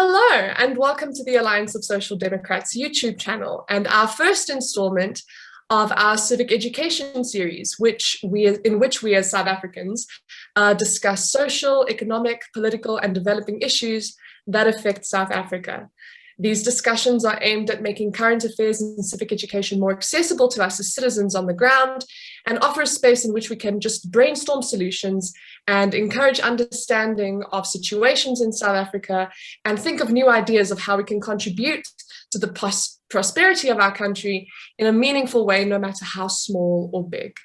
Hello, and welcome to the Alliance of Social Democrats YouTube channel and our first installment of our civic education series, in which we as South Africans discuss social, economic, political, and developing issues that affect South Africa. These discussions are aimed at making current affairs and civic education more accessible to us as citizens on the ground and offer a space in which we can just brainstorm solutions and encourage understanding of situations in South Africa and think of new ideas of how we can contribute to the prosperity of our country in a meaningful way, no matter how small or big.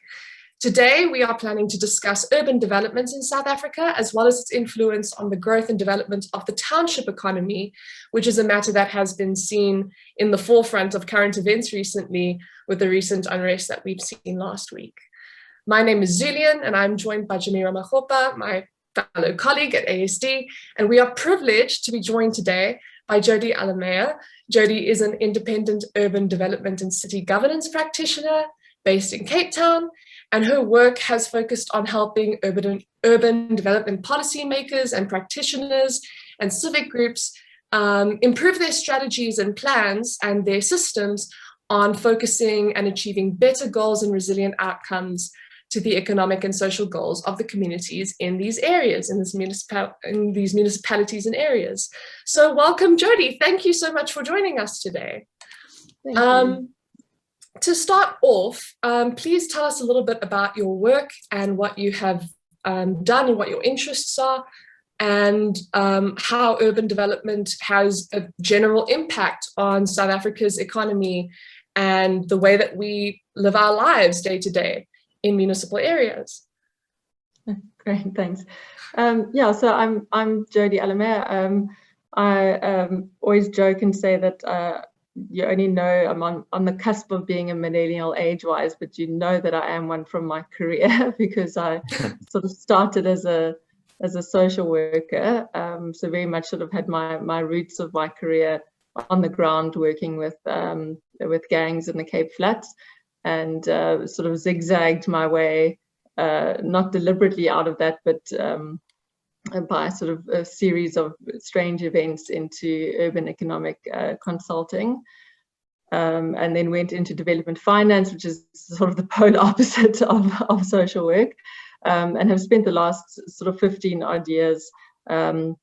Today, we are planning to discuss urban development in South Africa, as well as its influence on the growth and development of the township economy, which is a matter that has been seen in the forefront of current events recently with the recent unrest that we've seen last week. My name is Zulian, and I'm joined by Jamira Machopa, my fellow colleague at ASD, and we are privileged to be joined today by Jodi Allermeier. Jodi is an independent urban development and city governance practitioner based in Cape Town, and her work has focused on helping urban development policymakers and practitioners and civic groups improve their strategies and plans and their systems on focusing and achieving better goals and resilient outcomes to the economic and social goals of the communities in these areas, in these municipalities and areas. So welcome, Jodi. Thank you so much for joining us today. Thank you. To start off, please tell us a little bit about your work and what you have done and what your interests are, and how urban development has a general impact on South Africa's economy and the way that we live our lives day to day in municipal areas. Great, thanks. So I'm Jodi Allermeier. I always joke and say that you only know I'm on the cusp of being a millennial age-wise, but you know that I am one from my career because I sort of started as a social worker. So very much sort of had my roots of my career on the ground working with gangs in the Cape Flats, and sort of zigzagged my way, not deliberately out of that, but by sort of a series of strange events into urban economic consulting, and then went into development finance, which is sort of the polar opposite of social work, and have spent the last sort of 15 odd years in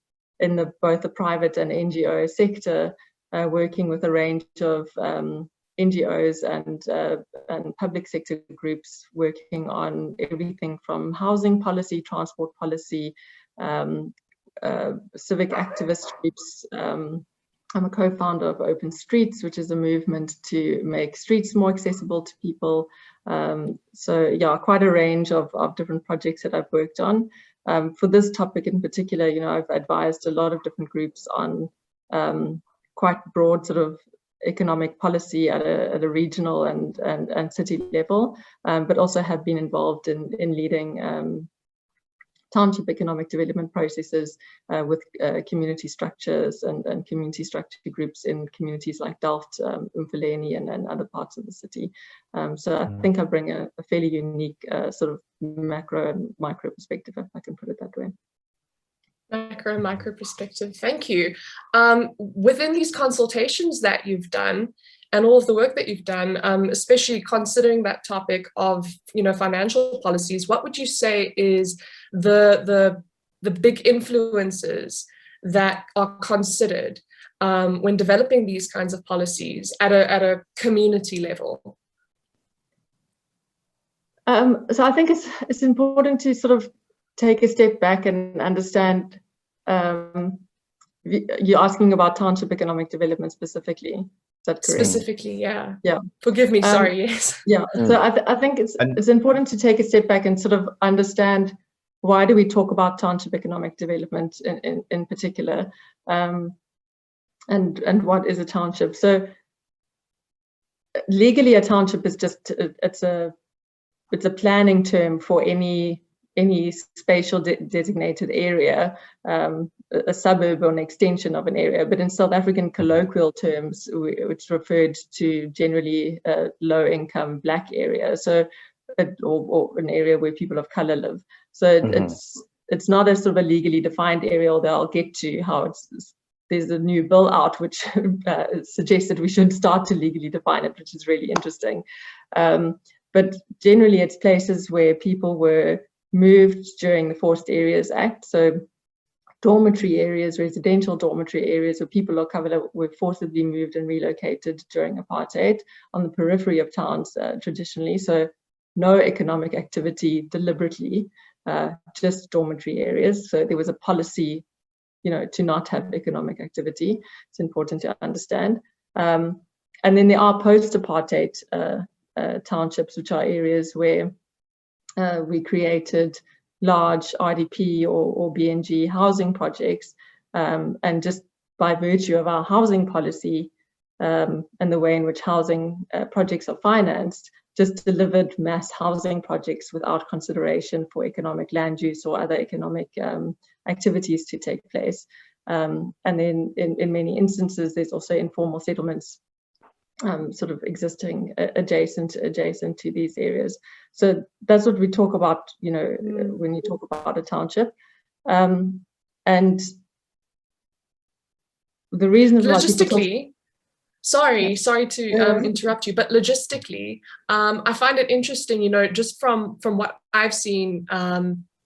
both the private and NGO sector, working with a range of NGOs and public sector groups, working on everything from housing policy, transport policy, civic activist groups. I'm a co-founder of Open Streets, which is a movement to make streets more accessible to people. So yeah, quite a range of different projects that I've worked on. For this topic in particular, I've advised a lot of different groups on quite broad sort of economic policy at a regional and city level, but also have been involved in leading township economic development processes with community structures and community structure groups in communities like Delft, Umfeleni, and other parts of the city. So I think I bring a fairly unique sort of macro and micro perspective, if I can put it that way. Macro and micro perspective, thank you. Within these consultations that you've done and all of the work that you've done, especially considering that topic of financial policies, what would you say is the big influences that are considered when developing these kinds of policies at a community level? So I think it's important to sort of take a step back and understand. You're asking about township economic development specifically. Is that correct? Specifically, yeah. Yeah. Forgive me. Sorry. Yes. Yeah. So I think it's important to take a step back and sort of understand, why do we talk about township economic development in particular, and what is a township? So legally, a township is just it's a planning term for any spatial designated area, a suburb or an extension of an area. But in South African colloquial terms, which referred to generally low income Black area, so or an area where people of color live. So it's not a sort of a legally defined area, although I'll get to how it's there's a new bill out which suggests that we should start to legally define it, which is really interesting. But generally, it's places where people were moved during the Forced Areas Act. So dormitory areas, residential dormitory areas where people of color were forcibly moved and relocated during apartheid on the periphery of towns traditionally. So no economic activity deliberately, just dormitory areas. So there was a policy, to not have economic activity. It's important to understand. And then there are post-apartheid townships, which are areas where we created large RDP or BNG housing projects, and just by virtue of our housing policy and the way in which housing projects are financed, just delivered mass housing projects without consideration for economic land use or other economic activities to take place. And then in many instances, there's also informal settlements sort of existing adjacent to these areas. So that's what we talk about, when you talk about a township. And the reason logistically, sorry to interrupt you, but logistically, I find it interesting, just from what I've seen,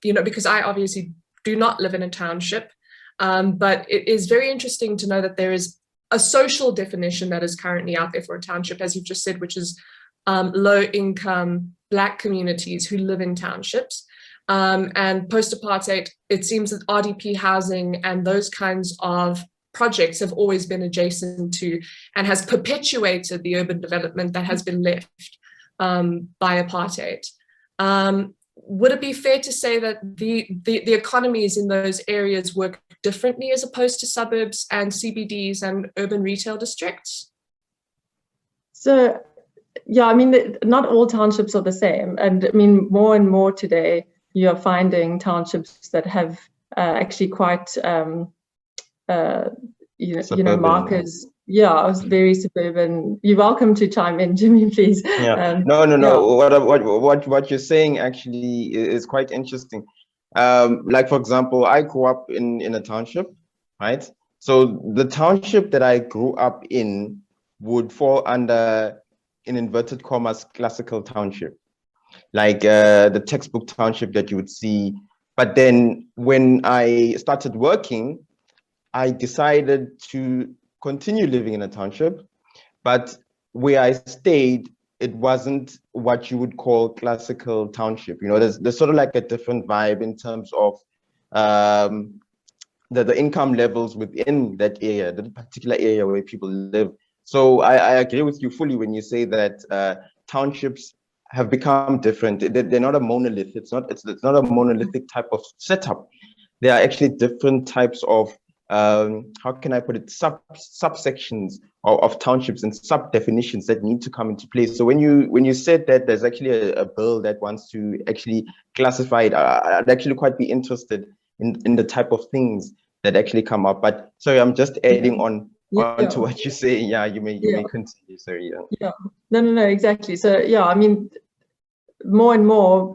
because I obviously do not live in a township, but it is very interesting to know that there is a social definition that is currently out there for a township, as you've just said, which is low-income Black communities who live in townships. And post-apartheid, it seems that RDP housing and those kinds of projects have always been adjacent to and has perpetuated the urban development that has been left by apartheid. Would it be fair to say that the economies in those areas work differently as opposed to suburbs and CBDs and urban retail districts? So, yeah, I mean, not all townships are the same. And I mean, more and more today, you're finding townships that have actually quite, markers. Yeah, I was very suburban. You're welcome to chime in, Jimmy, please. Yeah. No. Yeah. What you're saying actually is quite interesting. Like, for example, I grew up in a township, right? So the township that I grew up in would fall under, in inverted commas, classical township, like the textbook township that you would see. But then when I started working, I decided to continue living in a township, but where I stayed, it wasn't what you would call classical township. There's sort of like a different vibe in terms of the income levels within that area, the particular area where people live. So I agree with you fully when you say that townships have become different. They're not a monolith. It's not a monolithic type of setup. There are actually different types of how can I put it, subsections of townships and sub definitions that need to come into place. So when you said that there's actually a bill that wants to actually classify it, I'd actually quite be interested in the type of things that actually come up. But sorry, I'm just adding on to what you say. Yeah, you may continue. Sorry. Yeah. No, exactly. So yeah, I mean, more and more,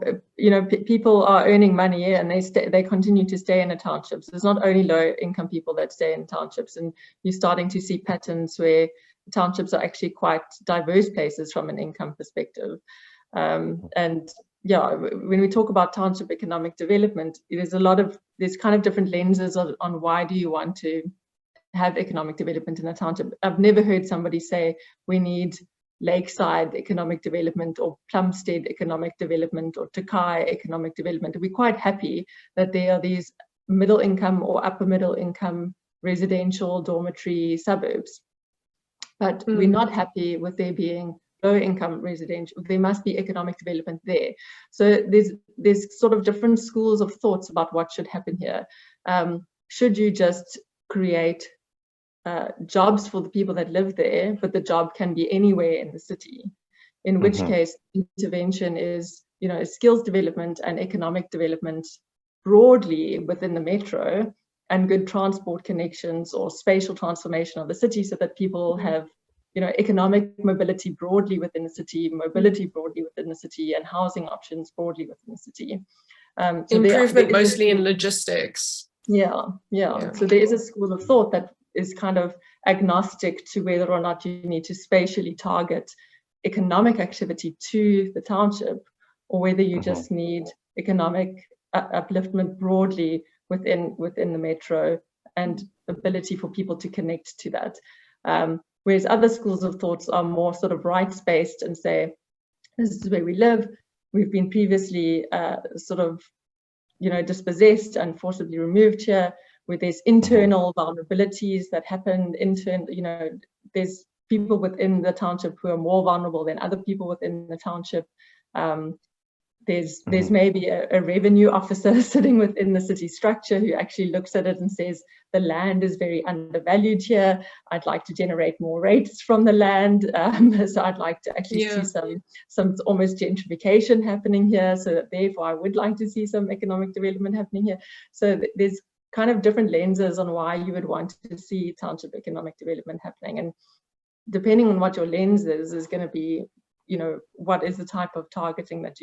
people are earning money and they continue to stay in the townships. There's not only low-income people that stay in townships, and you're starting to see patterns where townships are actually quite diverse places from an income perspective. And yeah, when we talk about township economic development, there's kind of different lenses on why do you want to have economic development in a township. I've never heard somebody say we need Lakeside economic development or Plumstead economic development or Takai economic development. We're quite happy that there are these middle income or upper middle income residential dormitory suburbs, but we're not happy with there being low income residential. There must be economic development there. So there's sort of different schools of thoughts about what should happen here. Should you just create jobs for the people that live there, but the job can be anywhere in the city, in which case intervention is, skills development and economic development broadly within the metro, and good transport connections or spatial transformation of the city so that people have, economic mobility broadly within the city, mobility broadly within the city, and housing options broadly within the city. So improvement mostly in logistics. Yeah. So there is a school of thought that is kind of agnostic to whether or not you need to spatially target economic activity to the township, or whether you just need economic upliftment broadly within the metro and ability for people to connect to that. Whereas other schools of thoughts are more sort of rights-based and say, this is where we live. We've been previously sort of, dispossessed and forcibly removed here, where there's internal vulnerabilities that happen, there's people within the township who are more vulnerable than other people within the township. There's maybe a revenue officer sitting within the city structure who actually looks at it and says, the land is very undervalued here. I'd like to generate more rates from the land. So I'd like to actually see some almost gentrification happening here. So that therefore I would like to see some economic development happening here. So there's kind of different lenses on why you would want to see township economic development happening. And depending on what your lens is going to be, what is the type of targeting that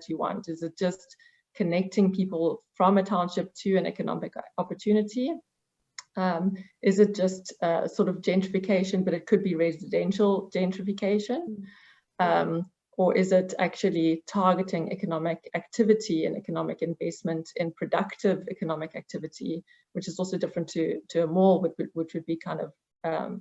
you want? Is it just connecting people from a township to an economic opportunity? Is it just sort of gentrification, but it could be residential gentrification? Or is it actually targeting economic activity and economic investment in productive economic activity, which is also different to a mall, which would be kind of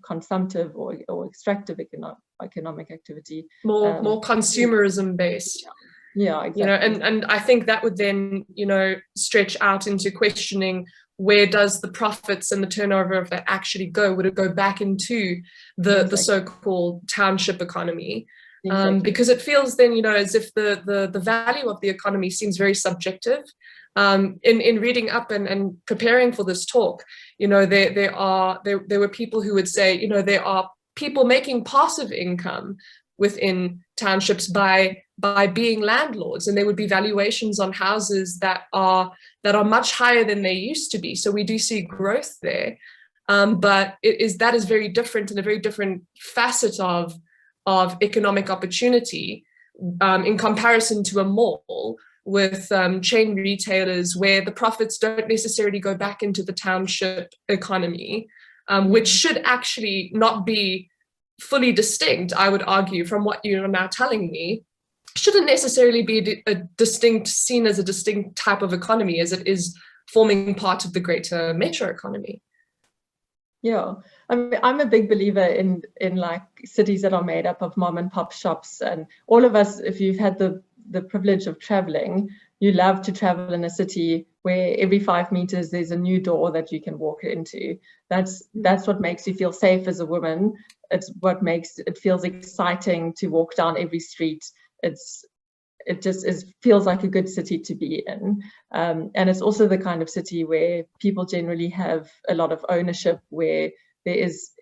consumptive or extractive economic activity, more consumerism based. Yeah, exactly. And I think that would then stretch out into questioning, where does the profits and the turnover of that actually go? Would it go back into the so-called township economy? Exactly. Because it feels then as if the value of the economy seems very subjective. In reading up and preparing for this talk, there were people who would say, there are people making passive income within townships by being landlords, and there would be valuations on houses that are much higher than they used to be. So we do see growth there, but that is very different and a very different facet of economic opportunity in comparison to a mall with chain retailers, where the profits don't necessarily go back into the township economy, which should actually not be fully distinct, I would argue, from what you're now telling me. Shouldn't necessarily be seen as a distinct type of economy, as it is forming part of the greater metro economy. Yeah, I mean, I'm a big believer in like cities that are made up of mom and pop shops, and all of us, if you've had the privilege of traveling, you love to travel in a city where every 5 meters there's a new door that you can walk into. That's what makes you feel safe as a woman. It's what makes it feels exciting to walk down every street. It just feels like a good city to be in, and it's also the kind of city where people generally have a lot of ownership, where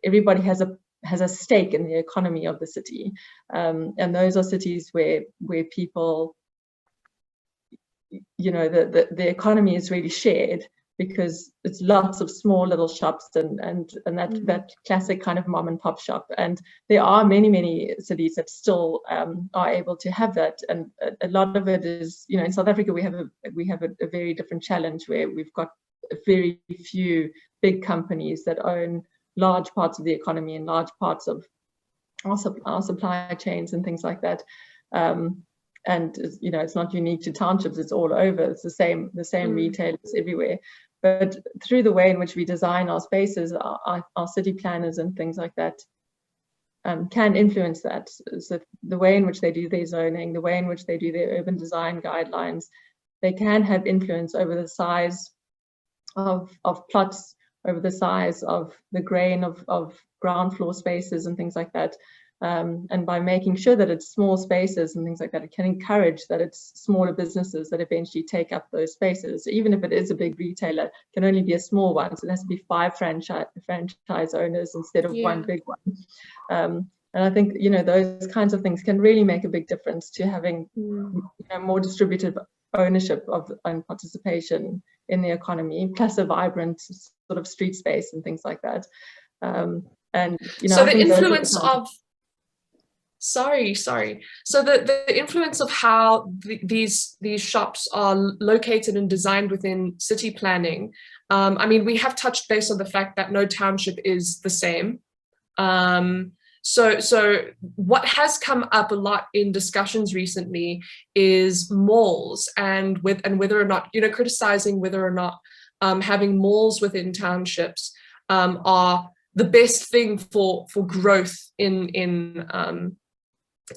everybody has a stake in the economy of the city, and those are cities where people, the economy is really shared, because it's lots of small little shops and that classic kind of mom and pop shop. And there are many cities that still are able to have that, and a lot of it is, in South Africa we have a very different challenge, where we've got very few big companies that own large parts of the economy and large parts of our supply chains and things like that. And it's not unique to townships, it's all over. It's the same retailers everywhere. But through the way in which we design our spaces, our city planners and things like that can influence that. So the way in which they do their zoning, the way in which they do their urban design guidelines, they can have influence over the size of plots, over the size of the grain of ground floor spaces and things like that. And by making sure that it's small spaces and things like that, it can encourage that it's smaller businesses that eventually take up those spaces. So even if it is a big retailer, it can only be a small one. So it has to be 5 franchise owners instead of one big one. And I think, those kinds of things can really make a big difference to having more distributed ownership and participation in the economy, plus a vibrant sort of street space and things like that. And so the influence of Sorry. So the influence of how these shops are located and designed within city planning. I mean, we have touched base on the fact that no township is the same. So what has come up a lot in discussions recently is malls and whether or not, criticizing whether or not having malls within townships are the best thing for growth in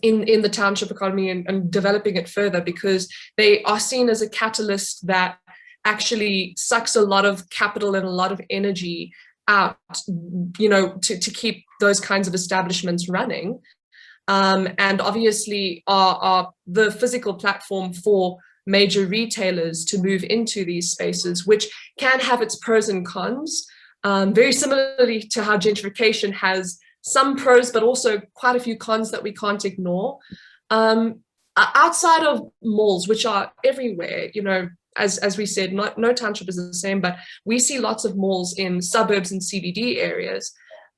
the township economy and developing it further, because they are seen as a catalyst that actually sucks a lot of capital and a lot of energy out, to keep those kinds of establishments running. And obviously are the physical platform for major retailers to move into these spaces, which can have its pros and cons. Very similarly to how gentrification has some pros, but also quite a few cons that we can't ignore. Outside of malls, which are everywhere, as we said, no township is the same, but we see lots of malls in suburbs and CBD areas.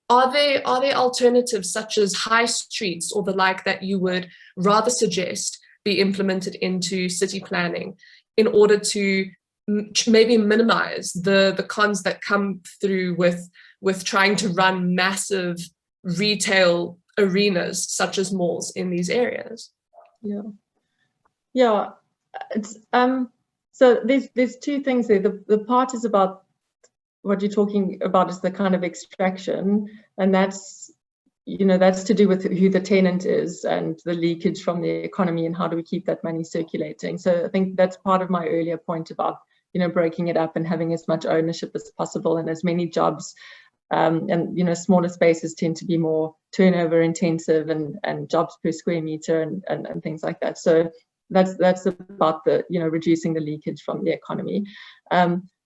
Are there alternatives such as high streets or the like that you would rather suggest be implemented into city planning in order to maybe minimize the cons that come through with trying to run massive retail arenas such as malls in these areas? Yeah, it's so there's two things there. The part is about what you're talking about is the kind of extraction, and that's to do with who the tenant is and the leakage from the economy and how do we keep that money circulating. So I think that's part of my earlier point about breaking it up and having as much ownership as possible and as many jobs. And smaller spaces tend to be more turnover intensive and jobs per square meter and things like that. So that's about the reducing the leakage from the economy.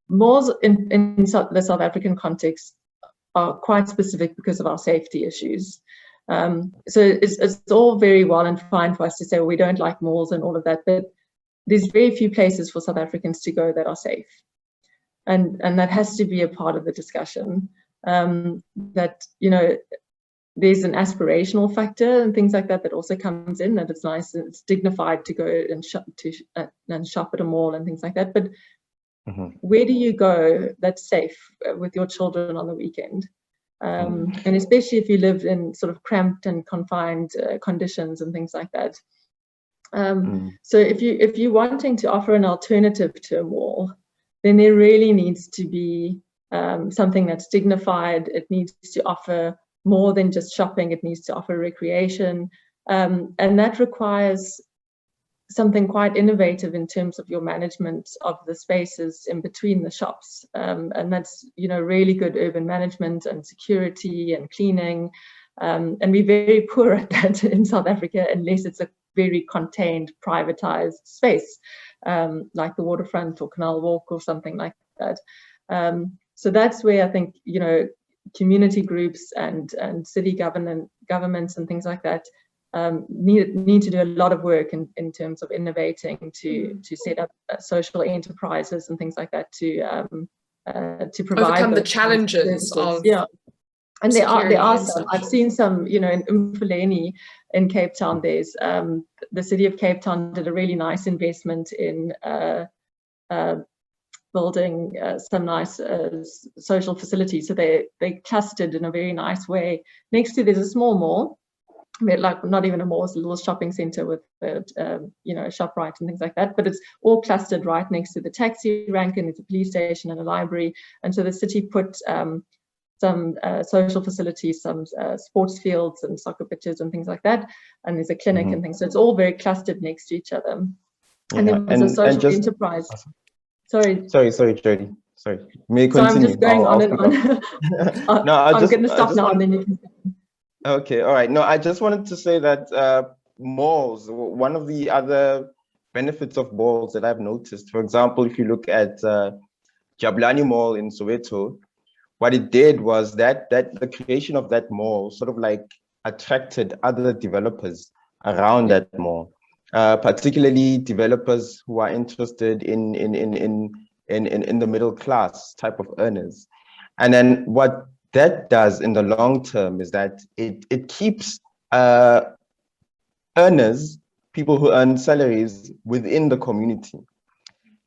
Malls in the South African context are quite specific because of our safety issues. So it's all very well and fine for us to say, well, we don't like malls and all of that, but there's very few places for South Africans to go that are safe, and that has to be a part of the discussion. That there's an aspirational factor and things like that also comes in, that it's nice and it's dignified to go and shop at a mall and things like that, but where do you go that's safe with your children on the weekend? And especially if you live in sort of cramped and confined conditions and things like that. So if you're wanting to offer an alternative to a mall, then there really needs to be something that's dignified. It needs to offer more than just shopping. It needs to offer recreation, and that requires something quite innovative in terms of your management of the spaces in between the shops, and that's really good urban management and security and cleaning, and we're very poor at that in South Africa unless it's a very contained privatized space, like the waterfront or Canal Walk or something like that. So that's where I think community groups and city governments and things like that need to do a lot of work in terms of innovating to set up social enterprises and things like that to provide overcome the challenges of and there are some. I've seen some in Umfuleni in Cape Town. There's the city of Cape Town did a really nice investment in building some nice social facilities. So they clustered in a very nice way. Next to there's a small mall, like not even a mall, it's a little shopping center with a ShopRite and things like that, but it's all clustered right next to the taxi rank, and there's a police station and a library. And so the city put some social facilities, some sports fields and soccer pitches and things like that, and there's a clinic and things. So it's all very clustered next to each other. And there was a social enterprise. Sorry, Jodi. Sorry. May continue. So I'm just going on and on. No, I'm going to stop now and then you can. Okay, all right. No, I just wanted to say that malls, one of the other benefits of malls that I've noticed, for example, if you look at Jabulani Mall in Soweto, what it did was that the creation of that mall sort of like attracted other developers around that mall. Particularly developers who are interested in the middle class type of earners. And then what that does in the long term is that it keeps earners, people who earn salaries within the community.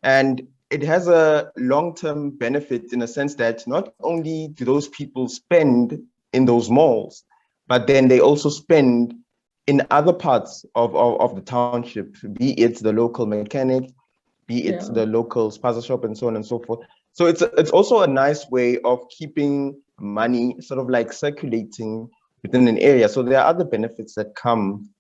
And it has a long-term benefit in a sense that not only do those people spend in those malls, but then they also spend in other parts of the township, be it the local mechanic, be it the local spaza shop, and so on and so forth. So it's also a nice way of keeping money sort of like circulating within an area. So there are other benefits that come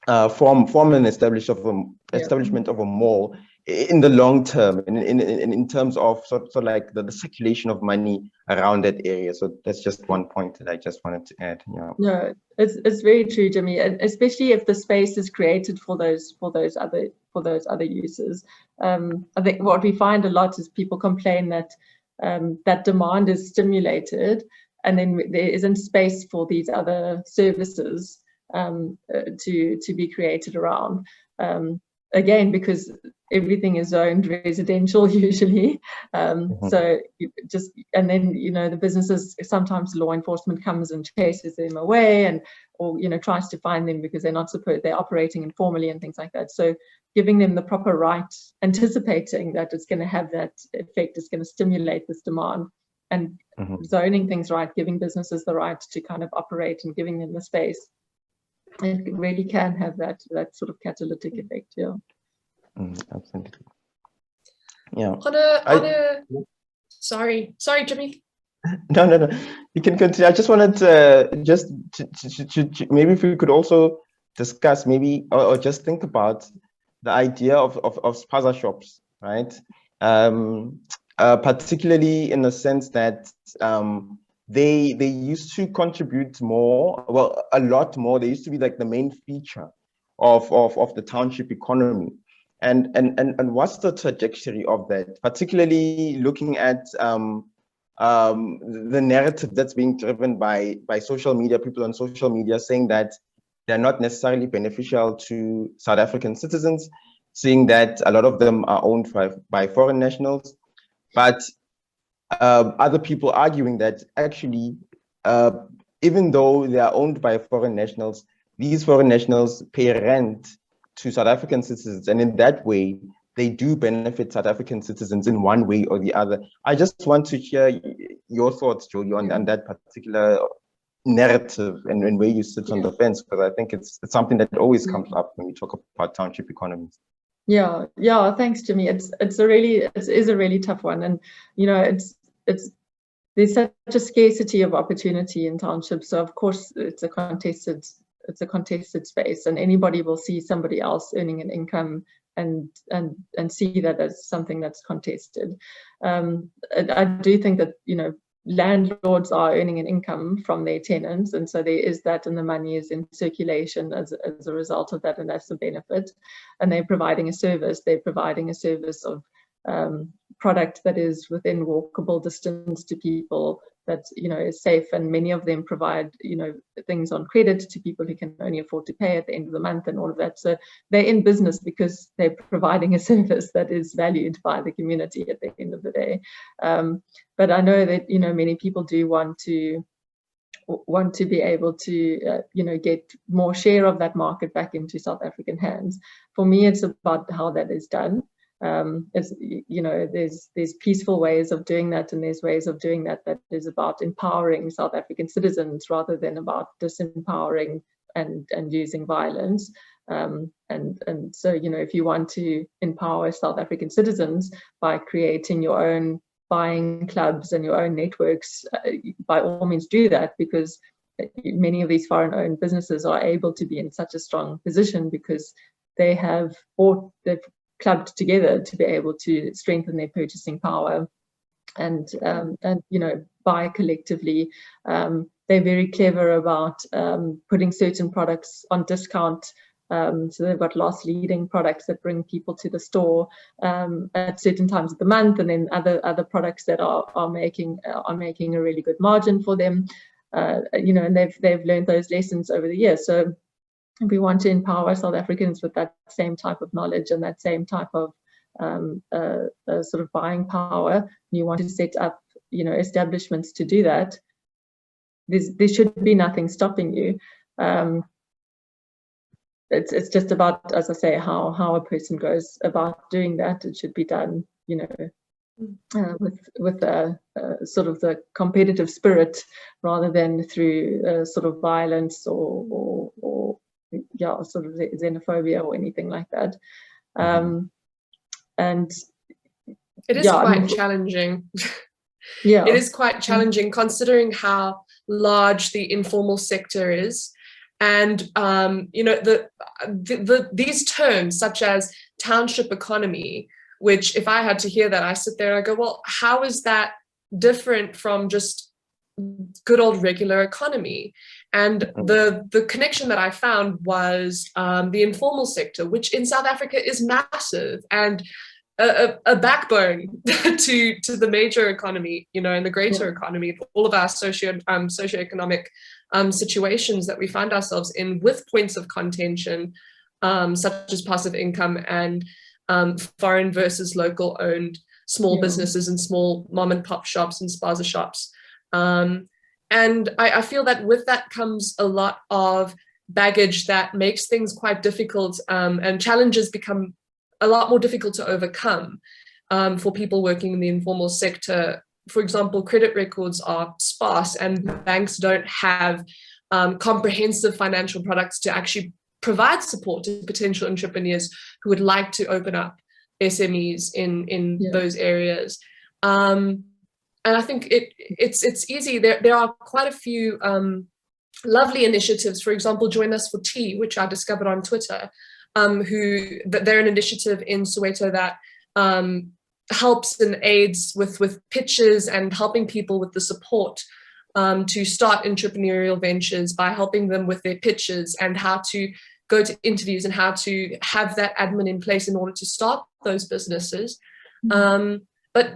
from an establishment of a mall in the long term, in terms of sort of like the circulation of money around that area. So that's just one point that I just wanted to add. Yeah. No, it's very true, Jimmy, and especially if the space is created for those other uses. I think what we find a lot is people complain that that demand is stimulated, and then there isn't space for these other services to be created around. Again, because everything is zoned residential usually. So and then, the businesses, sometimes law enforcement comes and chases them away, or tries to find them because they're operating informally and things like that. So giving them the proper right, anticipating that it's going to have that effect, is going to stimulate this demand, and zoning things right, giving businesses the right to kind of operate and giving them the space, it really can have that sort of catalytic effect. Yeah. Absolutely. Yeah. Sorry, Jimmy. No. You can continue. I just wanted to maybe if we could also discuss or just think about the idea of spaza shops, right? Particularly in the sense that they used to contribute more, a lot more. They used to be like the main feature of the township economy. And what's the trajectory of that, particularly looking at the narrative that's being driven by social media, people on social media saying that they're not necessarily beneficial to South African citizens, seeing that a lot of them are owned by foreign nationals, but other people arguing that actually, even though they are owned by foreign nationals, these foreign nationals pay rent to South African citizens, and in that way, they do benefit South African citizens in one way or the other. I just want to hear your thoughts, Jodi, on that particular narrative and where you sit on the fence, because I think it's something that always comes up when we talk about township economies. Yeah, thanks, Jimmy. It is a really tough one, and there's such a scarcity of opportunity in townships. So of course it's a contested space, and anybody will see somebody else earning an income and see that as something that's contested. I do think that landlords are earning an income from their tenants, and so there is that, and the money is in circulation as a result of that, and that's the benefit. And they're providing a service. They're providing a service of product that is within walkable distance to people, that is safe, and many of them provide things on credit to people who can only afford to pay at the end of the month and all of that. So they're in business because they're providing a service that is valued by the community at the end of the day. But I know that many people do want to be able to get more share of that market back into South African hands. For me, it's about how that is done. There's peaceful ways of doing that, and there's ways of doing that is about empowering South African citizens rather than about disempowering and using violence. And so if you want to empower South African citizens by creating your own buying clubs and your own networks, by all means do that, because many of these foreign-owned businesses are able to be in such a strong position because they've clubbed together to be able to strengthen their purchasing power and buy collectively. They're very clever about putting certain products on discount. So they've got loss leading products that bring people to the store at certain times of the month, and then other products that are making a really good margin for them. And they've learned those lessons over the years. So we want to empower South Africans with that same type of knowledge and that same type of sort of buying power. You want to set up, establishments to do that. There should be nothing stopping you. it's just about, as I say, how a person goes about doing that. It should be done, with sort of the competitive spirit rather than through sort of violence or sort of xenophobia or anything like that. And it is quite challenging. Yeah, it is quite challenging considering how large the informal sector is. And these terms such as township economy, which if I had to hear that, I sit there and I go, well, how is that different from just good old regular economy? And the connection that I found was the informal sector, which in South Africa is massive and a backbone to the major economy, and the greater economy, all of our socioeconomic situations that we find ourselves in, with points of contention, such as passive income and foreign versus local owned small businesses and small mom and pop shops and spaza shops. And I feel that with that comes a lot of baggage that makes things quite difficult, and challenges become a lot more difficult to overcome for people working in the informal sector. For example, credit records are sparse and banks don't have comprehensive financial products to actually provide support to potential entrepreneurs who would like to open up SMEs in those areas. And I think it's easy. There are quite a few lovely initiatives. For example, Join Us for Tea, which I discovered on Twitter, they're an initiative in Soweto that helps and aids with pitches and helping people with the support to start entrepreneurial ventures by helping them with their pitches and how to go to interviews and how to have that admin in place in order to start those businesses. But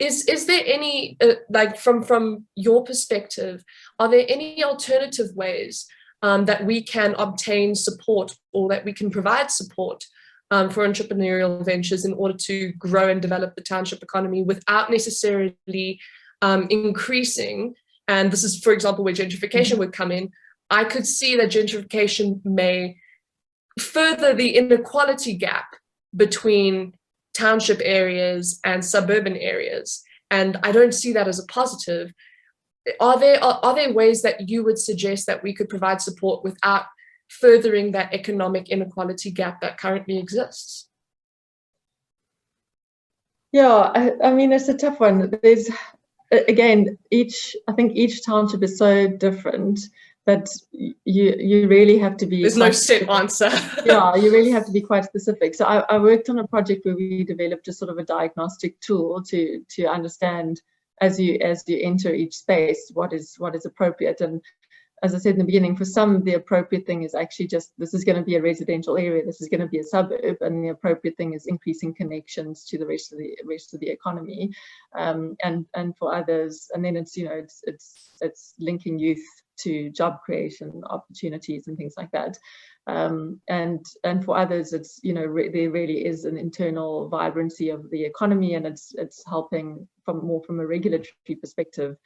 is there any, like from your perspective, are there any alternative ways that we can obtain support or that we can provide support for entrepreneurial ventures in order to grow and develop the township economy without necessarily increasing? And this is, for example, where gentrification would come in. I could see that gentrification may further the inequality gap between township areas and suburban areas. And I don't see that as a positive. Are there ways that you would suggest that we could provide support without furthering that economic inequality gap that currently exists? Yeah, I mean, it's a tough one. There's, again, I think each township is so different that you really have to be. There's no set answer. Yeah, you really have to be quite specific. So I worked on a project where we developed a sort of a diagnostic tool to understand as you enter each space what is appropriate. And as I said in the beginning, for some the appropriate thing is actually just, this is going to be a residential area, this is going to be a suburb, and the appropriate thing is increasing connections to the rest of the economy. And for others, and then it's it's linking youth to job creation opportunities and things like that. And for others, it's there really is an internal vibrancy of the economy, and it's helping from a regulatory perspective,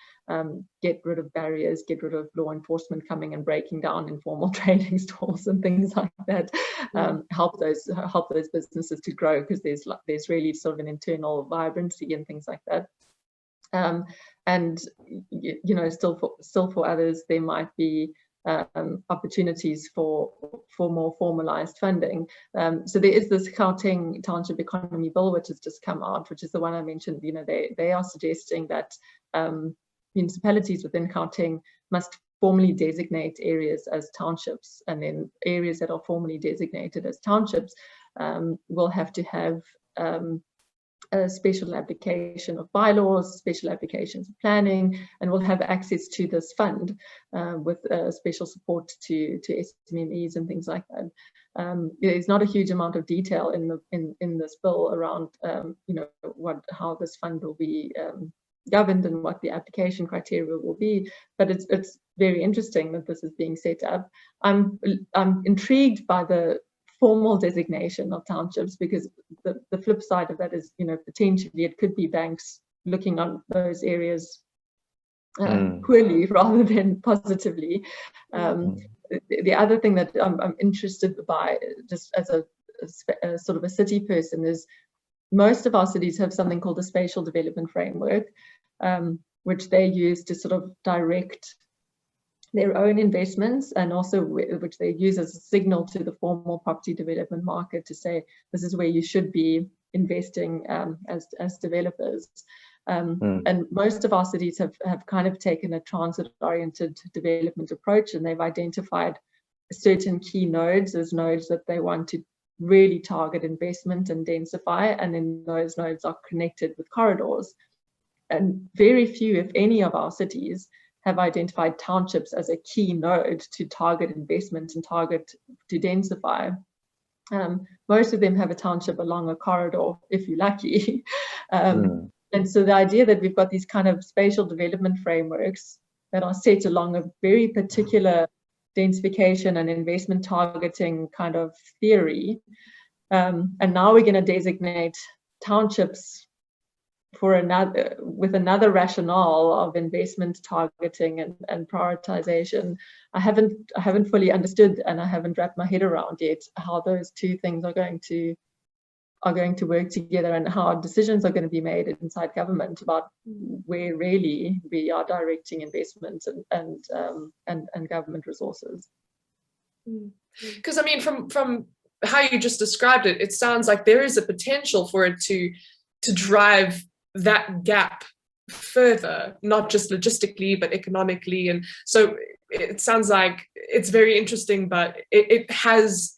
get rid of barriers, get rid of law enforcement coming and breaking down informal trading stalls and things like that. Help those businesses to grow, because there's really sort of an internal vibrancy and things like that. And still for others, there might be opportunities for more formalized funding. So there is this Gauteng Township Economy Bill, which has just come out, which is the one I mentioned. They are suggesting that municipalities within Gauteng must formally designate areas as townships, and then areas that are formally designated as townships will have to have a special application of bylaws, special applications of planning, and will have access to this fund with special support to SMEs and things like that. There's not a huge amount of detail in this bill around how this fund will be governed and what the application criteria will be, but it's very interesting that this is being set up. I'm intrigued by the formal designation of townships, because the flip side of that is, potentially it could be banks looking on those areas poorly rather than positively. the other thing that I'm interested by, just as a sort of a city person, is most of our cities have something called a spatial development framework, which they use to sort of direct their own investments, and also which they use as a signal to the formal property development market to say this is where you should be investing as developers. And most of our cities have kind of taken a transit-oriented development approach, and they've identified certain key nodes as nodes that they want to really target investment and densify, and then those nodes are connected with corridors. And very few, if any, of our cities have identified townships as a key node to target investment and target to densify. Most of them have a township along a corridor, if you're lucky. And so the idea that we've got these kind of spatial development frameworks that are set along a very particular densification and investment targeting kind of theory, and now we're going to designate townships for with another rationale of investment targeting and prioritization. I haven't fully understood, and I haven't wrapped my head around yet how those two things are going to work together, and how decisions are going to be made inside government about where really we are directing investments and government resources. Because I mean, from how you just described it, it sounds like there is a potential for it to drive that gap further, not just logistically but economically. And so it sounds like it's very interesting, but it has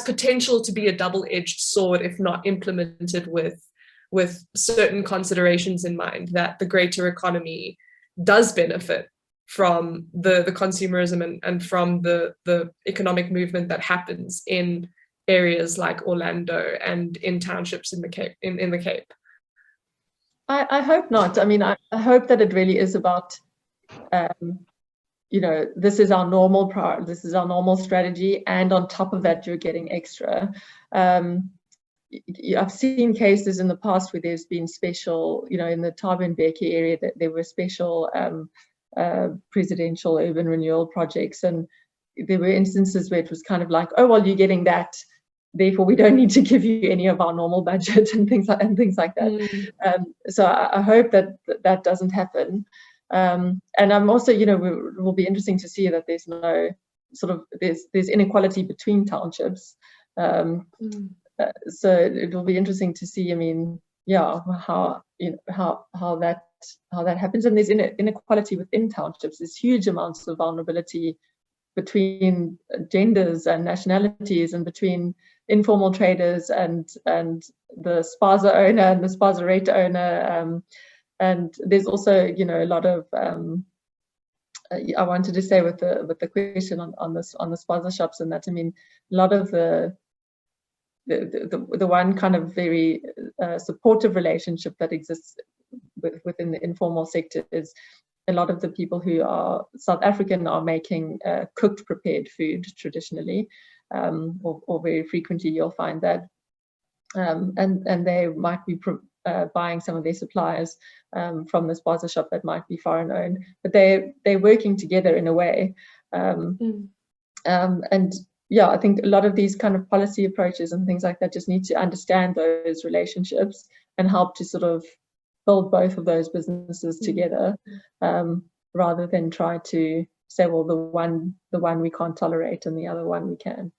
potential to be a double-edged sword if not implemented with certain considerations in mind, that the greater economy does benefit from the consumerism and from the economic movement that happens in areas like Orlando and in townships in the Cape. I hope not. I mean, I hope that it really is about, this is our normal this is our normal strategy, and on top of that, you're getting extra. I've seen cases in the past where there's been special, in the Thaba and Mbeki area, that there were special presidential urban renewal projects, and there were instances where it was kind of like, oh, well, you're getting that, therefore we don't need to give you any of our normal budget and things like that. So I hope that doesn't happen. And I'm also, it will be interesting to see that there's no sort of there's inequality between townships. So it will be interesting to see. I mean, how that happens, and there's inequality within townships. There's huge amounts of vulnerability between genders and nationalities, and between informal traders and the spaza owner and the spazarate owner. And there's also, a lot of, I wanted to say with the question on the spaza shops, and that, I mean, a lot of the one kind of very supportive relationship that exists within the informal sector is a lot of the people who are South African are making cooked, prepared food traditionally, or very frequently you'll find that, and they might be buying some of their suppliers from this spaza shop that might be foreign owned, but they're working together in a way. And I think a lot of these kind of policy approaches and things like that just need to understand those relationships and help to sort of build both of those businesses together, rather than try to say, well, the one we can't tolerate and the other one we can.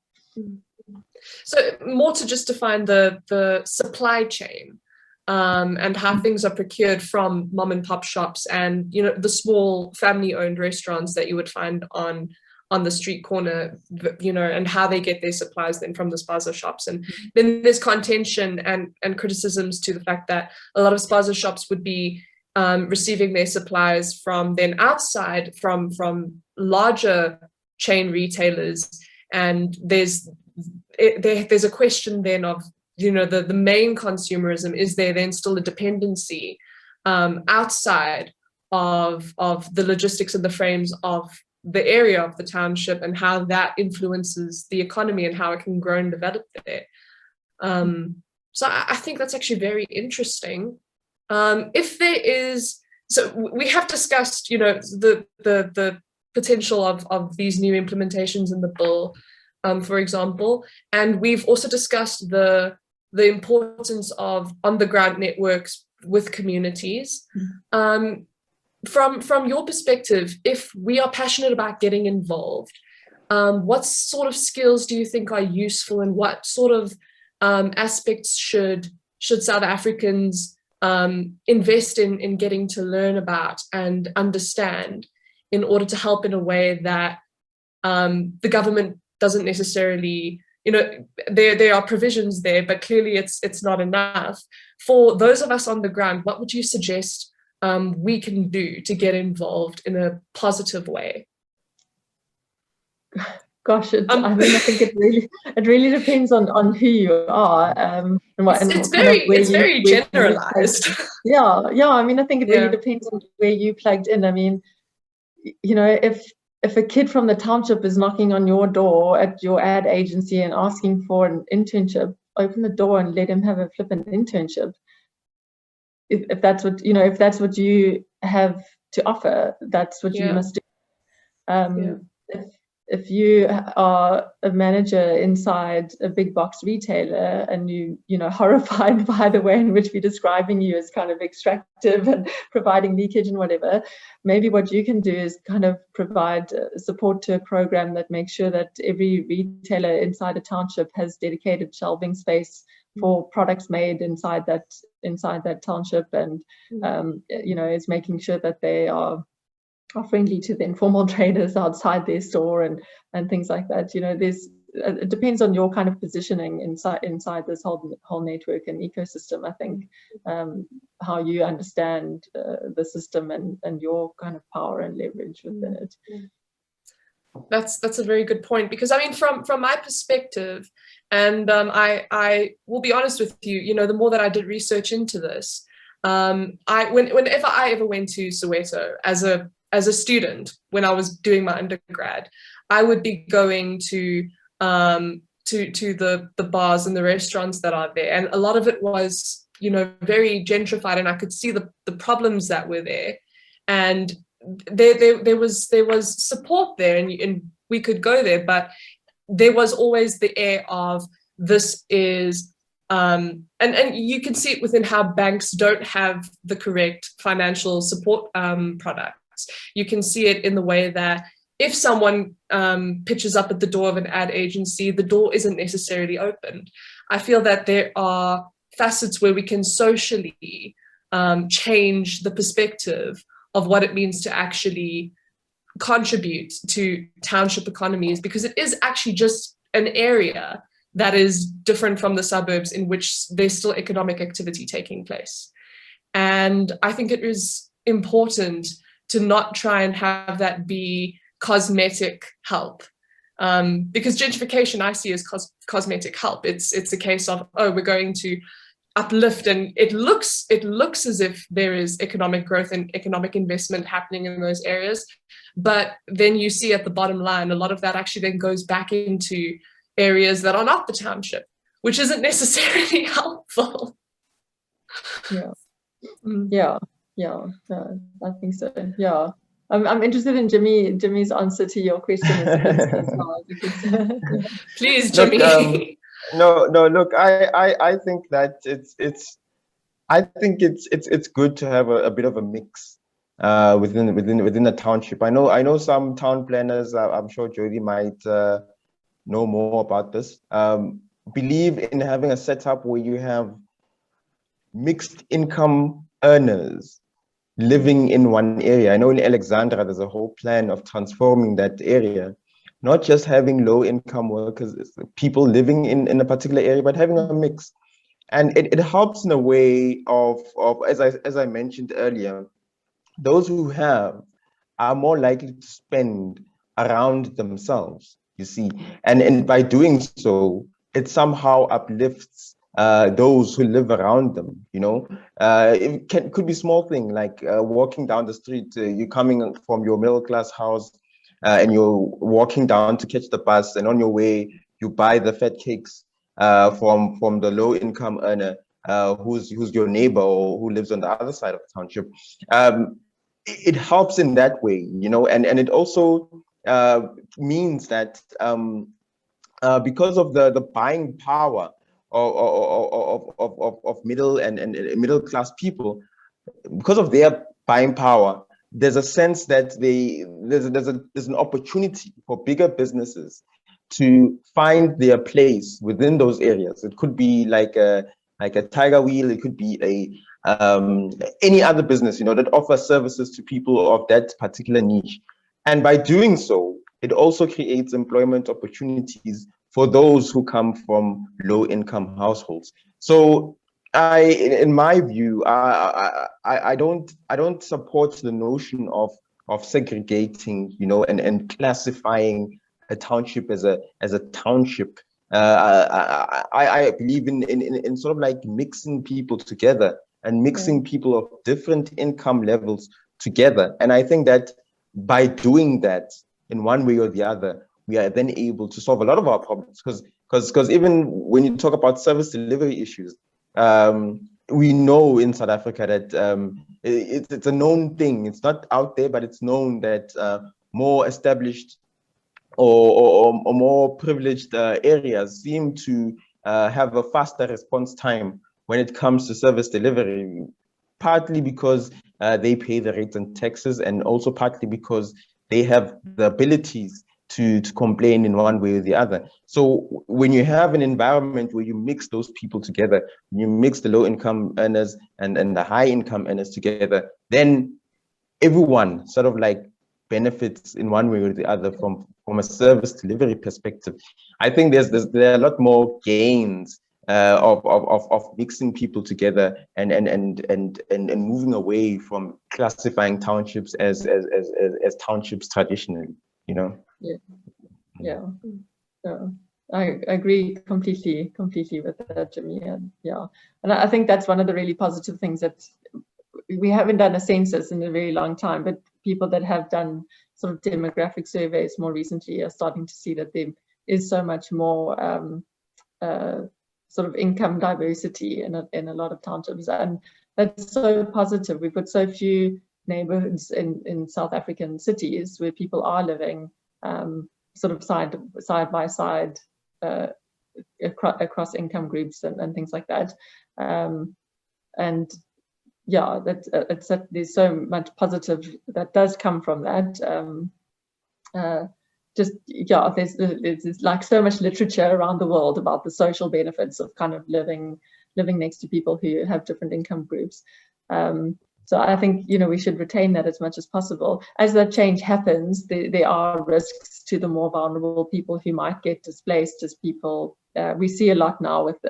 So more to just define the supply chain, and how things are procured from mom and pop shops and the small family owned restaurants that you would find on the street corner, and how they get their supplies then from the spaza shops. And then there's contention and criticisms to the fact that a lot of spaza shops would be receiving their supplies from then outside from larger chain retailers. And there's a question then of, the main consumerism, is there then still a dependency outside of the logistics and the frames of the area of the township, and how that influences the economy and how it can grow and develop there. So I think that's actually very interesting. If there is, so we have discussed, the potential of these new implementations in the bill, for example. And we've also discussed the importance of on-the-ground networks with communities. From your perspective, if we are passionate about getting involved, what sort of skills do you think are useful, and what sort of aspects should South Africans invest in getting to learn about and understand in order to help in a way that the government doesn't necessarily, there are provisions there, but clearly it's not enough. For those of us on the ground, what would you suggest we can do to get involved in a positive way? Gosh, I mean, I think it really depends on who you are, and it's very generalized. Yeah. I mean, I think it really depends on where you plugged in. I mean, if a kid from the township is knocking on your door at your ad agency and asking for an internship, open the door and let him have a flippant internship. If that's what you have to offer, that's what you must do. If you are a manager inside a big box retailer and you're horrified by the way in which we're describing you as kind of extractive and providing leakage and whatever, maybe what you can do is kind of provide support to a program that makes sure that every retailer inside a township has dedicated shelving space for products made inside that township, and is making sure that they are friendly to the informal traders outside their store and things like that. It depends on your kind of positioning inside this whole network and ecosystem. I think how you understand the system and your kind of power and leverage within it. That's a very good point, because I mean, from my perspective, and I will be honest with you, the more that I did research into this, whenever I ever went to Soweto as a student, when I was doing my undergrad, I would be going to the bars and the restaurants that are there, and a lot of it was very gentrified, and I could see the problems that were there, and there was support there, and we could go there, but there was always the air of this is and you can see it within how banks don't have the correct financial support products. You can see it in the way that if someone pitches up at the door of an ad agency, the door isn't necessarily opened. I feel that there are facets where we can socially change the perspective of what it means to actually contribute to township economies, because it is actually just an area that is different from the suburbs in which there's still economic activity taking place. And I think it is important to not try and have that be cosmetic help, because gentrification I see as cosmetic help. It's a case of, we're going to uplift, and it looks as if there is economic growth and economic investment happening in those areas, but then you see at the bottom line a lot of that actually then goes back into areas that are not the township, which isn't necessarily helpful. I think so. I'm interested in Jimmy's answer to your question as well, because please, Jimmy. Look, I think that it's good to have a bit of a mix within the township. I know some town planners, I'm sure Jodi might know more about this, believe in having a setup where you have mixed income earners living in one area. I know in Alexandra there's a whole plan of transforming that area, not just having low income workers, people living in a particular area, but having a mix. And it helps in a way of as I mentioned earlier, those who have are more likely to spend around themselves, you see, and by doing so, it somehow uplifts those who live around them. It could be small thing like walking down the street, you're coming from your middle class house and you're walking down to catch the bus, and on your way you buy the fat cakes from the low income earner who's your neighbor or who lives on the other side of the township. it helps in that way, and it also means that because of the buying power of middle and middle class people, because of their buying power, there's a sense that there's an opportunity for bigger businesses to find their place within those areas. It could be like a Tiger Wheel. It could be any other business, that offers services to people of that particular niche. And by doing so, it also creates employment opportunities for those who come from low-income households. So in my view, I don't support the notion of segregating, and classifying a township as a township. I believe in sort of like mixing people together and mixing people of different income levels together. And I think that by doing that in one way or the other, we are then able to solve a lot of our problems. Because even when you talk about service delivery issues, we know in South Africa that it's a known thing. It's not out there, but it's known that more established or more privileged areas seem to have a faster response time when it comes to service delivery, partly because they pay the rates and taxes, and also partly because they have the abilities to complain in one way or the other. So when you have an environment where you mix those people together, you mix the low income earners and the high income earners together, then everyone sort of like benefits in one way or the other from a service delivery perspective. I think there are a lot more gains of mixing people together and moving away from classifying townships as townships traditionally, Yeah. I agree completely with that, Jimmy. And I think that's one of the really positive things, that we haven't done a census in a very long time, but people that have done sort of demographic surveys more recently are starting to see that there is so much more sort of income diversity in a lot of townships, and that's so positive. We've got so few neighborhoods in South African cities where people are living sort of side by side across income groups and things like that. And yeah, there's so much positive that does come from that. There's like so much literature around the world about the social benefits of kind of living next to people who have different income groups. So I think, we should retain that as much as possible. As that change happens, there are risks to the more vulnerable people who might get displaced as people. We see a lot now with,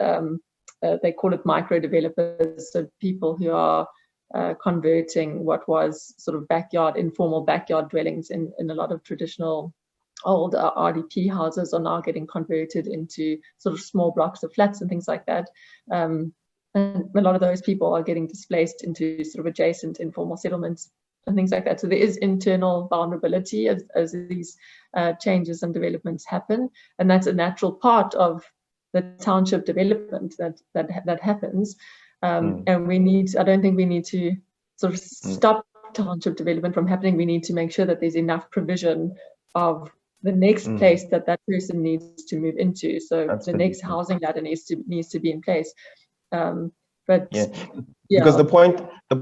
they call it micro developers, so people who are converting what was sort of informal backyard dwellings in a lot of traditional old RDP houses are now getting converted into sort of small blocks of flats and things like that. And a lot of those people are getting displaced into sort of adjacent informal settlements and things like that. So there is internal vulnerability as these changes and developments happen, and that's a natural part of the township development that happens. And I don't think we need to sort of stop township development from happening. We need to make sure that there's enough provision of the next place that person needs to move into. So Absolutely. The next housing ladder needs to be in place. Because the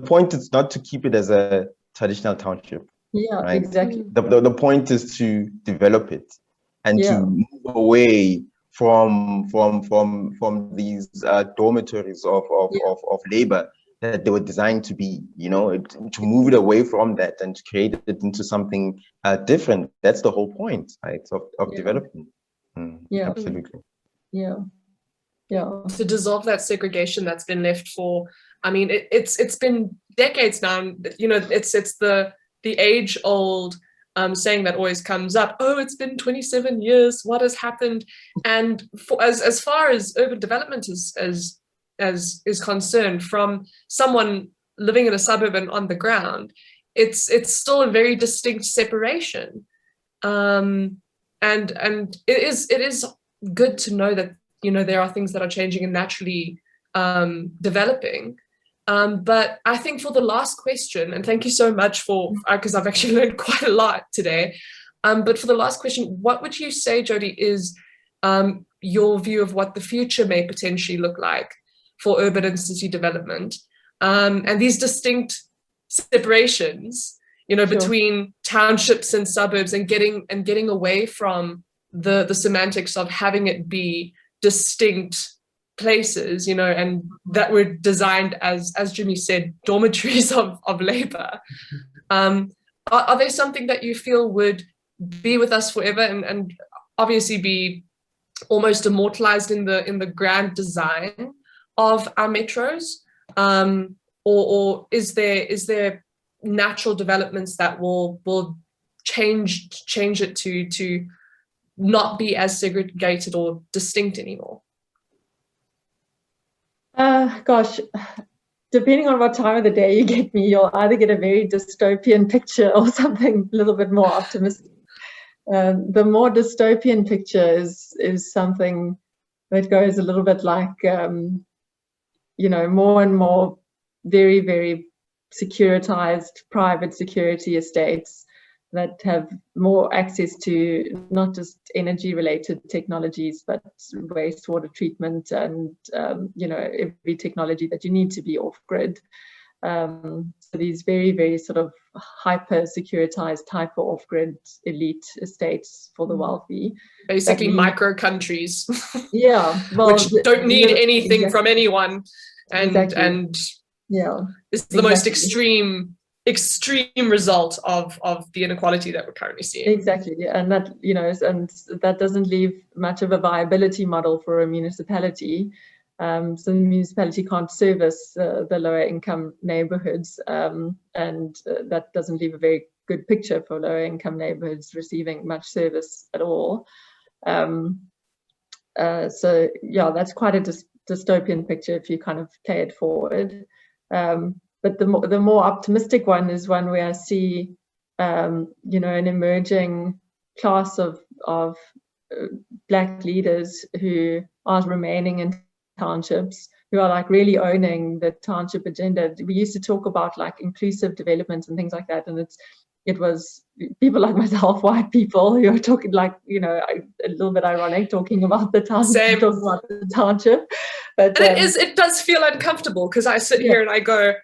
point is not to keep it as a traditional township. Yeah, right? Exactly. The point is to develop it and to move away from these dormitories of labor that they were designed to be, to move it away from that and to create it into something different. That's the whole point, right, of development. Absolutely. To dissolve that segregation that's been left for, I mean, it's been decades now. It's the age-old saying that always comes up. Oh, it's been 27 years. What has happened? And as far as urban development is concerned, from someone living in a suburb and on the ground, it's still a very distinct separation. And it is good to know that there are things that are changing and naturally developing. But I think for the last question, and thank you so much for, because I've actually learned quite a lot today. But for the last question, what would you say, Jodi, is your view of what the future may potentially look like for urban and city development, and these distinct separations, Sure. between townships and suburbs, and getting away from the semantics of having it be distinct places, and that were designed as Jimmy said, dormitories of labor. Are they something that you feel would be with us forever and obviously be almost immortalized in the grand design of our metros, or is there natural developments that will change it to not be as segregated or distinct anymore? Gosh, depending on what time of the day you get me, you'll either get a very dystopian picture or something a little bit more optimistic. The more dystopian picture is something that goes a little bit like, more and more very, very securitized private security estates that have more access to not just energy related technologies, but wastewater treatment and, every technology that you need to be off grid. So these very, very sort of hyper securitized, hyper off grid elite estates for the wealthy. Basically micro countries. Yeah. Well, which don't need anything from anyone. And, exactly. And yeah, it's the most extreme result of the inequality that we're currently seeing. Exactly, yeah. And that and that doesn't leave much of a viability model for a municipality. So the municipality can't service the lower income neighborhoods, and that doesn't leave a very good picture for lower income neighborhoods receiving much service at all. So yeah, that's quite a dystopian picture if you kind of play it forward. But the more optimistic one is one where I see, an emerging class of Black leaders who are remaining in townships, who are like really owning the township agenda. We used to talk about like inclusive development and things like that, and it was people like myself, white people, who are talking like, a little bit ironic, talking about the township, talking about the township. But it does feel uncomfortable because I sit here and I go,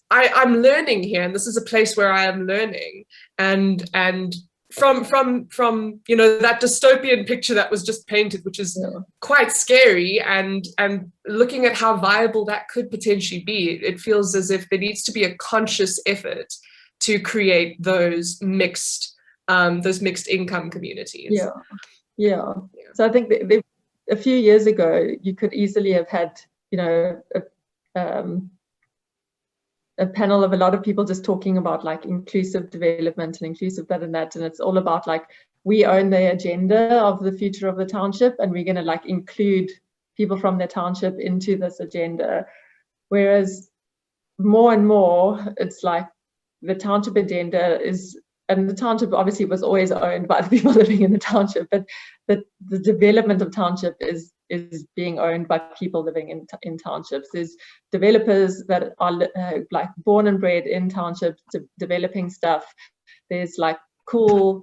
I'm learning here, and this is a place where I am learning, and from that dystopian picture that was just painted, which is quite scary, and looking at how viable that could potentially be, it feels as if there needs to be a conscious effort to create those mixed income communities. Yeah. So I think a few years ago you could easily have had a panel of a lot of people just talking about like inclusive development and inclusive that and that, and it's all about like, we own the agenda of the future of the township, and we're going to like include people from the township into this agenda. Whereas more and more it's like the township agenda is, and the township obviously was always owned by the people living in the township, but the development of township is being owned by people living in townships. There's developers that are like born and bred in townships, developing stuff. There's like cool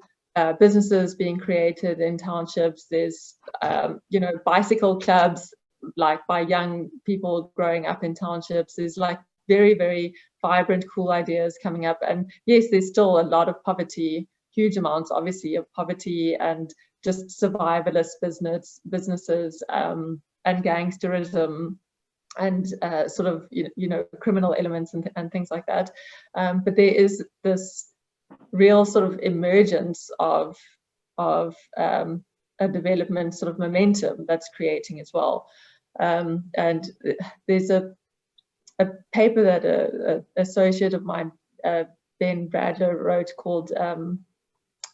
businesses being created in townships. There's bicycle clubs like by young people growing up in townships. There's like very, very vibrant, cool ideas coming up. And yes, there's still a lot of poverty, huge amounts obviously of poverty and just survivalist businesses and gangsterism and sort of criminal elements and things like that. But there is this real sort of emergence of a development sort of momentum that's creating as well. And there's a paper that an associate of mine, Ben Bradler, wrote called The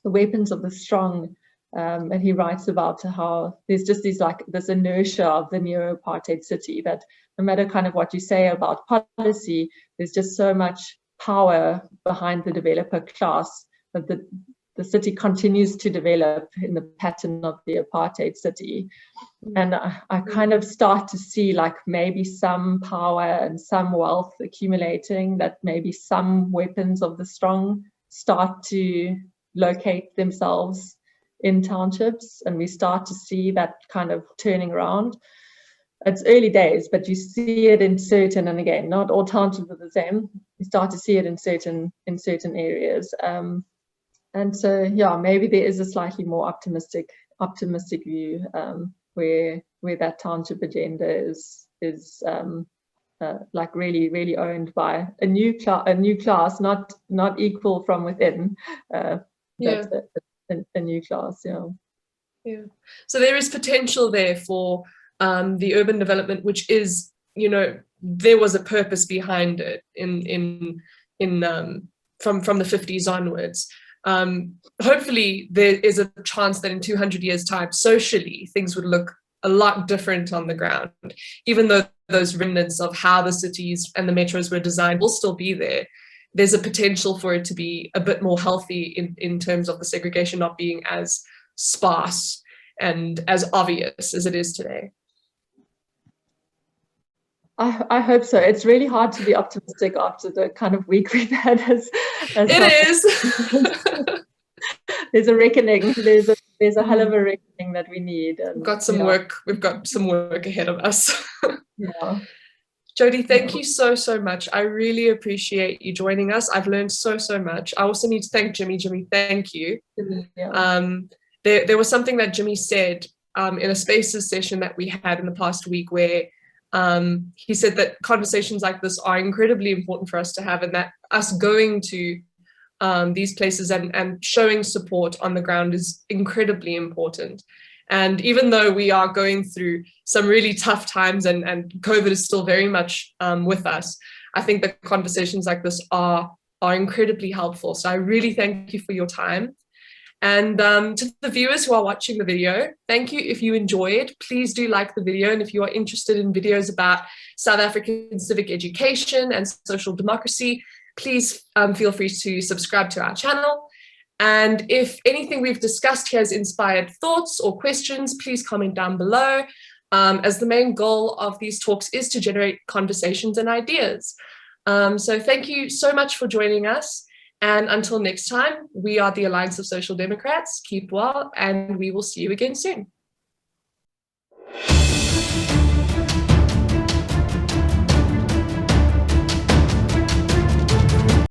Weapons of the Strong. And he writes about how there's just this inertia of the neo-apartheid city, that no matter kind of what you say about policy, there's just so much power behind the developer class that the city continues to develop in the pattern of the apartheid city. And I kind of start to see like maybe some power and some wealth accumulating, that maybe some weapons of the strong start to locate themselves in townships, and we start to see that kind of turning around. It's early days, but you see it in certain, and again, not all townships are the same. You start to see it in certain areas. And so, yeah, maybe there is a slightly more optimistic view where that township agenda is like really owned by a new class, not equal from within. A new class, yeah. So there is potential there for the urban development, which is, there was a purpose behind it from the 50s onwards. Hopefully there is a chance that in 200 years time, socially, things would look a lot different on the ground, even though those remnants of how the cities and the metros were designed will still be there. There's a potential for it to be a bit more healthy in terms of the segregation not being as sparse and as obvious as it is today. I hope so. It's really hard to be optimistic after the kind of week we've had. It is. There's a reckoning. There's a hell of a reckoning that we need. And, we've got some work. We've got some work ahead of us. Yeah. Jodi, thank you so much. I really appreciate you joining us. I've learned so much. I also need to thank Jimmy. Jimmy, thank you. Yeah. There was something that Jimmy said in a Spaces session that we had in the past week where he said that conversations like this are incredibly important for us to have, and that us going to these places and showing support on the ground is incredibly important. And even though we are going through some really tough times and COVID is still very much with us, I think that conversations like this are incredibly helpful. So I really thank you for your time. And to the viewers who are watching the video, thank you. If you enjoyed, please do like the video. And if you are interested in videos about South African civic education and social democracy, please feel free to subscribe to our channel. And if anything we've discussed here has inspired thoughts or questions, please comment down below, as the main goal of these talks is to generate conversations and ideas. So thank you so much for joining us. And until next time, we are the Alliance of Social Democrats. Keep well, and we will see you again soon.